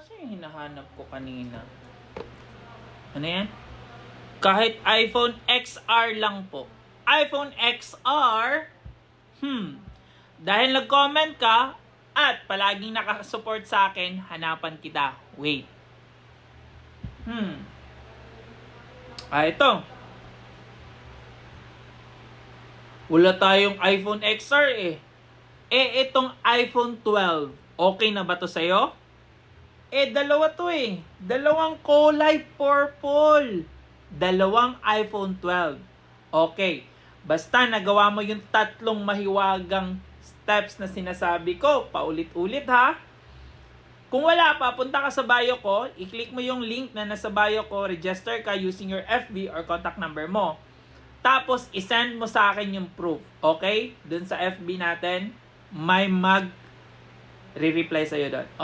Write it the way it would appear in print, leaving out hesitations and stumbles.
Asa yung hinahanap ko kanina? Ano yan? Kahit iPhone XR lang po. iPhone XR, dahil nag-comment ka at palaging nakasupport sa akin, hanapan kita. Wait. Ito. Wala tayong iPhone XR eh. Itong iPhone 12, okay na ba to sa'yo? Dalawa to eh. Dalawang kulay purple. Dalawang iPhone 12. Okay. Basta nagawa mo yung tatlong mahiwagang steps na sinasabi ko, paulit-ulit ha. Kung wala pa, punta ka sa bio ko, i-click mo yung link na nasa bio ko, register ka using your FB or contact number mo. Tapos, isend mo sa akin yung proof. Okay? Dun sa FB natin, may mag-re-reply sa'yo doon. Okay?